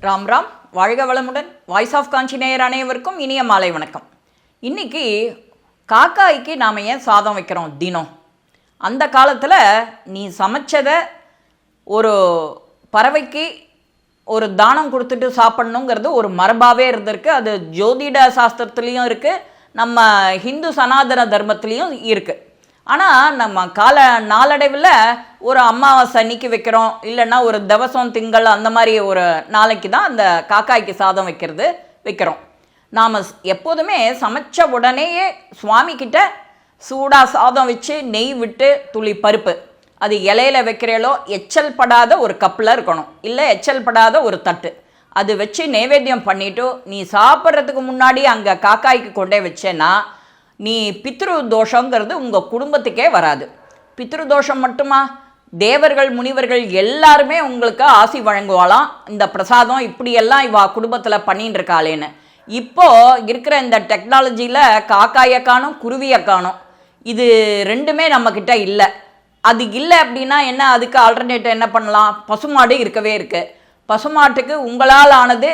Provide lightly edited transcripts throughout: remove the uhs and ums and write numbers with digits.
ராம் ராம், வாழ்க வளமுடன். Voice of காஞ்சி நேயர் அனைவருக்கும் இனிய மாலை வணக்கம். இன்றைக்கி காக்காய்க்கு நாம் ஏன் சாதம் வைக்கிறோம் தினம்? அந்த காலத்தில் நீ சமைச்சதை ஒரு பறவைக்கு ஒரு தானம் கொடுத்துட்டு சாப்பிட்ணுங்கிறது ஒரு மரபாகவே இருந்திருக்கு. அது ஜோதிட சாஸ்திரத்துலேயும் இருக்குது, நம்ம ஹிந்து சனாதன தர்மத்துலேயும் இருக்குது. ஆனால் நம்ம நாளடைவில் ஒரு அமாவாசை அன்னைக்கு வைக்கிறோம், இல்லைன்னா ஒரு தவசம் திங்கள் அந்த மாதிரி ஒரு நாளைக்கு தான் அந்த காக்காய்க்கு சாதம் வைக்கிறோம். நாம் எப்போதுமே சமைச்ச உடனேயே சுவாமிக்கிட்ட சூடாக சாதம் வச்சு நெய் விட்டு துளி பருப்பு, அது இலையில் வைக்கிறீங்களோ எச்சல் படாத ஒரு கப்பில் இருக்கணும், இல்லை எச்சல் படாத ஒரு தட்டு, அது வச்சு நைவேத்தியம் பண்ணிவிட்டு நீ சாப்பிட்றதுக்கு முன்னாடி அங்கே காக்காய்க்கு கொண்டே வச்சேன்னா நீ பித்ரு தோஷங்கிறது உங்கள் குடும்பத்துக்கே வராது. பித்ரு தோஷம் மட்டுமா, தேவர்கள் முனிவர்கள் எல்லாருமே உங்களுக்கு ஆசி வழங்குவாளாம். இந்த பிரசாதம் இப்படியெல்லாம் இவா குடும்பத்தில் பண்ணின்னு இருக்காளேன்னு. இப்போது இருக்கிற இந்த டெக்னாலஜியில் காக்காயை காணும், குருவியை காணும். இது ரெண்டுமே நம்மக்கிட்ட இல்லை. அது இல்லை அப்படின்னா என்ன, அதுக்கு ஆல்டர்னேட்டிவ் என்ன பண்ணலாம்? பசுமாடு இருக்கவே இருக்குது. பசுமாட்டுக்கு உங்களால் ஆனது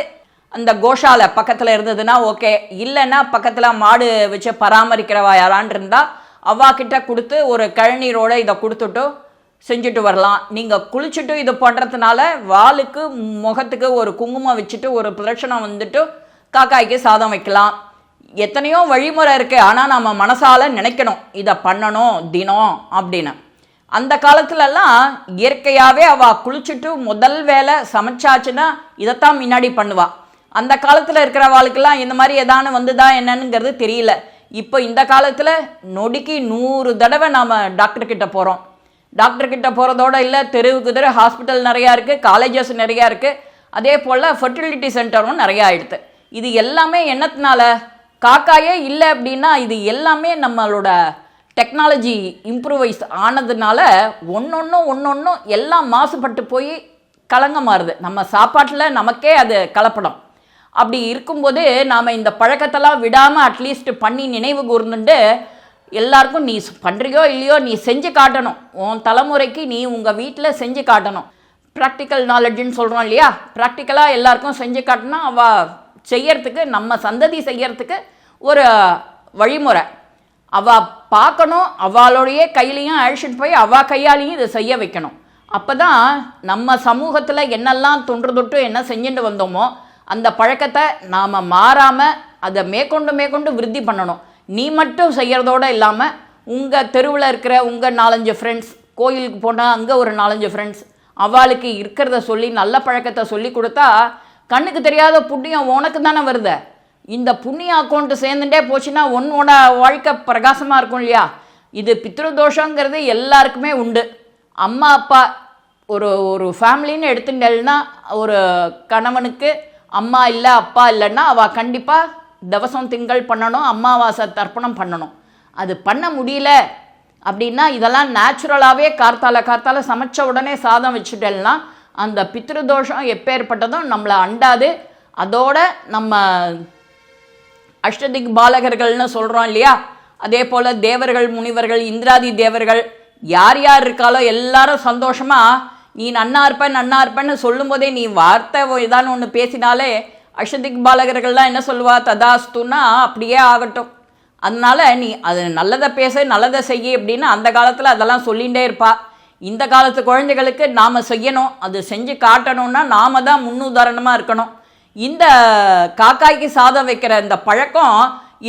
அந்த கோஷாலை பக்கத்தில் இருந்ததுன்னா ஓகே, இல்லைன்னா பக்கத்தில் மாடு வச்சு பராமரிக்கிறவா யாரான் இருந்தால் அவாக்கிட்ட கொடுத்து ஒரு கழநீரோடு இதை கொடுத்துட்டு செஞ்சுட்டு வரலாம். நீங்கள் குளிச்சுட்டு இது பண்ணுறதுனால வாளுக்கு முகத்துக்கு ஒரு குங்குமம் வச்சுட்டு ஒரு பிரதட்சணம் வந்துட்டு காக்காய்க்கு சாதம் வைக்கலாம். எத்தனையோ வழிமுறை இருக்குது. ஆனால் நம்ம மனசால் நினைக்கணும் இதை பண்ணணும் தினம் அப்படின்னு. அந்த காலத்துலலாம் இயற்கையாகவே அவள் குளிச்சுட்டு முதல் வேலை சமைச்சாச்சுன்னா இதைத்தான் முன்னாடி பண்ணுவாள். அந்த காலத்தில் இருக்கிறவாளுக்கெல்லாம் இந்த மாதிரி எதானு வந்துதா என்னன்னுங்கிறது தெரியல. இப்போ இந்த காலத்தில் நொடிக்கு 100 தடவை நாம் டாக்டர்கிட்ட போகிறோம். டாக்டர்கிட்ட போகிறதோடு இல்லை, தெருவுக்கு ஹாஸ்பிட்டல் நிறையா இருக்குது, காலேஜஸ் நிறையா இருக்குது, அதே போல் ஃபர்டிலிட்டி சென்டரும் நிறையா ஆகிடுது. இது எல்லாமே என்னத்தினால? காக்காயே இல்லை அப்படின்னா இது எல்லாமே நம்மளோட டெக்னாலஜி இம்ப்ரூவைஸ் ஆனதுனால ஒன்றொன்றும் எல்லாம் மாசுபட்டு போய் கலங்க மாறுது. நம்ம சாப்பாட்டில் நமக்கே அது கலப்படம். அப்படி இருக்கும்போது நாம் இந்த பழக்கத்தெல்லாம் விடாமல் அட்லீஸ்ட் பண்ணி நினைவு கூர்ந்துட்டு எல்லாருக்கும் நீ பண்ணுறியோ இல்லையோ நீ செஞ்சு காட்டணும். உன் தலைமுறைக்கு நீ உங்கள் வீட்டில் செஞ்சு காட்டணும். ப்ராக்டிக்கல் நாலேஜுன்னு சொல்கிறோம் இல்லையா, ப்ராக்டிக்கலாக எல்லாருக்கும் செஞ்சு காட்டினா அவள் செய்யறதுக்கு, நம்ம சந்ததி செய்யறதுக்கு ஒரு வழிமுறை. அவள் பார்க்கணும், அவளோடைய கையிலையும் அழிச்சிட்டு போய் அவள் கையாலையும் இதை செய்ய வைக்கணும். அப்போ தான் நம்ம சமூகத்தில் என்னெல்லாம் தொன்று என்ன செஞ்சுட்டு வந்தோமோ அந்த பழக்கத்தை நாம் மாறாமல் அதை மேற்கொண்டு விருத்தி பண்ணணும். நீ மட்டும் செய்கிறதோடு இல்லாமல் உங்கள் தெருவில் இருக்கிற உங்கள் 4-5 ஃப்ரெண்ட்ஸ், கோயிலுக்கு போனால் அங்கே ஒரு 4-5 ஃப்ரெண்ட்ஸ், அவளுக்கு இருக்கிறத சொல்லி நல்ல பழக்கத்தை சொல்லி கொடுத்தா கண்ணுக்கு தெரியாத புண்ணியம் உனக்கு தானே வருது. இந்த புண்ணிய அக்கௌண்ட்டு சேர்ந்துட்டே போச்சுன்னா உன்னோட வாழ்க்கை பிரகாசமாக இருக்கும் இல்லையா. இது பித்ருதோஷங்கிறது எல்லாருக்குமே உண்டு. அம்மா அப்பா ஒரு ஃபேமிலின்னு எடுத்துட்டேன்னா ஒரு கணவனுக்கு அம்மா இல்லை அப்பா இல்லைன்னா அவள் கண்டிப்பாக தவசம் திங்கள் பண்ணணும், அமாவாசை தர்ப்பணம் பண்ணணும். அது பண்ண முடியல அப்படின்னா இதெல்லாம் நேச்சுரலாகவே கார்த்தால சமைச்ச உடனே சாதம் வச்சுட்டேன்னா அந்த பித்ருதோஷம் எப்பேற்பட்டதும் நம்மளை அண்டாது. அதோட நம்ம அஷ்டதிக் பாலகர்கள்னு சொல்கிறோம் இல்லையா, அதே போல் தேவர்கள் முனிவர்கள் இந்திராதி தேவர்கள் யார் இருக்காலோ எல்லாரும் சந்தோஷமாக நீ நன்னா இருப்பேன்னு சொல்லும்போதே நீ வார்த்தை ஏதானு ஒன்று பேசினாலே அஷ்டதிக் பாலகர்கள்லாம் என்ன சொல்லுவா, ததாஸ்துன்னா அப்படியே ஆகட்டும். அதனால நீ அது நல்லதை பேச நல்லதை செய்ய அப்படின்னு அந்த காலத்தில் அதெல்லாம் சொல்லிகிட்டே இருப்பா. இந்த காலத்து குழந்தைகளுக்கு நாம் செய்யணும், அது செஞ்சு காட்டணும்னா நாம் தான் முன்னுதாரணமாக இருக்கணும். இந்த காக்காய்க்கு சாதம் வைக்கிற இந்த பழக்கம்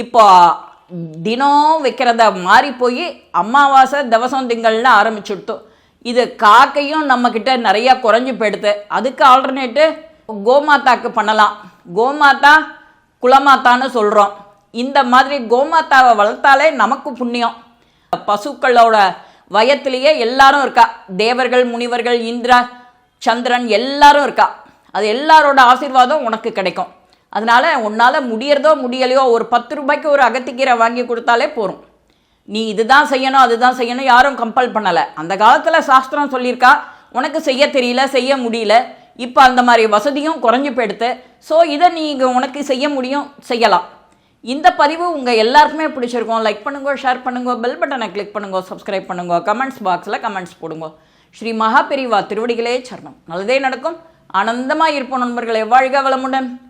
இப்போ தினம் வைக்கிறத மாறி போய் அமாவாசை தவசம் திங்கள்னு ஆரம்பிச்சுட்டோம். இது காக்கையும் நம்மக்கிட்ட நிறையா குறைஞ்சி போயிடுது. அதுக்கு ஆல்டர்னேட்டு கோமாதாக்கு பண்ணலாம். கோமாதா குலமாத்தான்னு சொல்கிறோம். இந்த மாதிரி கோமாதாவை வளர்த்தாலே நமக்கு புண்ணியம். பசுக்களோட வயத்திலேயே எல்லாரும் இருக்கா, தேவர்கள் முனிவர்கள் இந்திரா சந்திரன் எல்லாரும் இருக்கா. அது எல்லாரோட ஆசீர்வாதம் உனக்கு கிடைக்கும். அதனால் உன்னால் முடியறதோ முடியலையோ ஒரு 10 ரூபாய்க்கு ஒரு அகத்திக்கீரை வாங்கி கொடுத்தாலே போகும். நீ இதுதான் செய்யணும் அதுதான் செய்யணும் யாரும் கம்பல் பண்ணலை. அந்த காலத்தில் சாஸ்திரம் சொல்லியிருக்கா, உனக்கு செய்ய தெரியல செய்ய முடியல. இப்போ அந்த மாதிரி வசதியும் குறைஞ்சி போயிடுத்து. ஸோ இதை நீங்கள் உனக்கு செய்ய முடியும், செய்யலாம். இந்த பதிவு உங்கள் எல்லாருக்குமே பிடிச்சிருக்கோம். லைக் பண்ணுங்க, ஷேர் பண்ணுங்க, பெல் பட்டனை கிளிக் பண்ணுங்க, சப்ஸ்கிரைப் பண்ணுங்க, கமெண்ட்ஸ் பாக்ஸில் கமெண்ட்ஸ் போடுங்க. ஸ்ரீ மகாபெரிவா திருவடிகளே சரணம். நல்லதே நடக்கும். ஆனந்தமாக இருப்போம் நண்பர்களே. வாழ்க வளமுடன்.